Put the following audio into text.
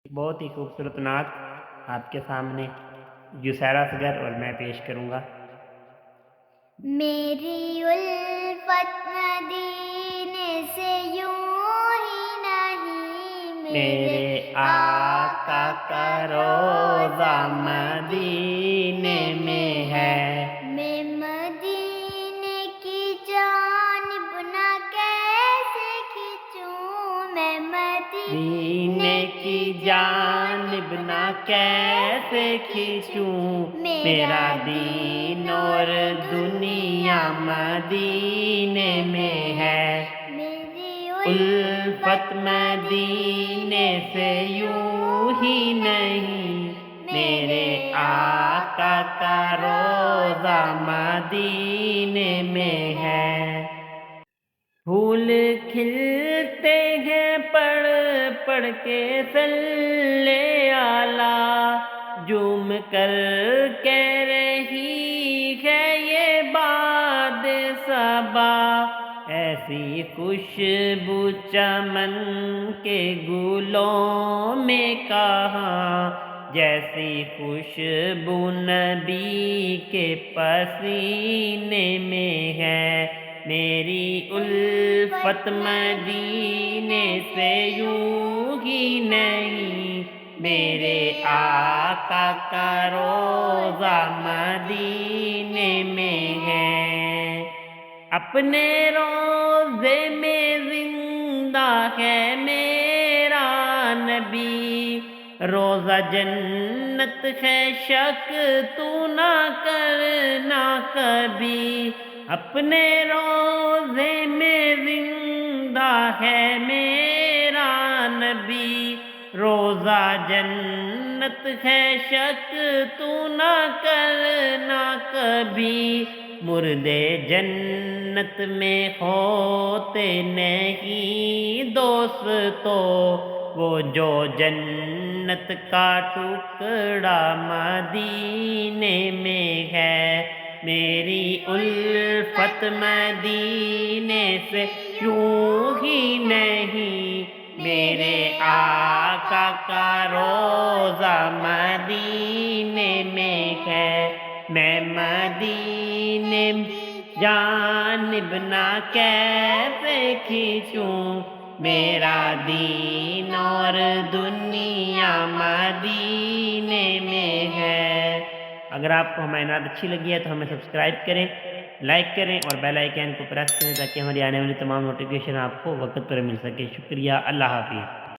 بہت ہی خوبصورت نعت آپ کے سامنے یسریٰ اصغر اور میں پیش کروں گا۔ میری الفت مدینے سے یوں ہی نہیں، میرے آقا کا روضہ مدینے میں ہے، میں مدینے کی جانب نہ کیسے کھینچوں، میں مدینے کی جانب نہ کیسے کھینچوں، میرا دین اور دنیا مدینے میں ہے، الفت مدینے سے یوں ہی نہیں، میرے آقا کا روضہ مدینے میں ہے۔ پھول کھلتے ہیں پڑھ پڑھ کے صلی اعلیٰ، جھوم کر کہہ رہی ہے یہ باد صبا، ایسی خوشبو چمن کے گلوں میں کہاں، جیسی خوشبو نبی کے پسینے میں ہے، میری الفت مدینے سے یوں ہی نہیں، میرے آقا کا روضہ مدینے میں ہے۔ اپنے روضے میں زندہ ہے میرا نبی، روضہ جنت ہے شک تو نہ کرنا کبھی، اپنے روضے میں زندہ ہے میرا نبی، روضہ جنت ہے شک تو نہ کرنا کبھی، مردے جنت میں ہوتے نہیں دوستو، وہ جو جنت کا ٹکڑا مدینے میں ہے، میری الفت مدینے سے یوں ہی نہیں، میرے آقا کا روضہ مدینے میں ہے، میں مدینے جانب نہ کیسے کھینچوں، میرا دین اور دنیا مدینے میں ہے۔ اگر آپ کو ہماری نعت اچھی لگی ہے تو ہمیں سبسکرائب کریں، لائک کریں اور بیل آئیکن کو پریس کریں تاکہ ہماری آنے والی تمام نوٹیفیکیشن آپ کو وقت پر مل سکے۔ شکریہ، اللہ حافظ۔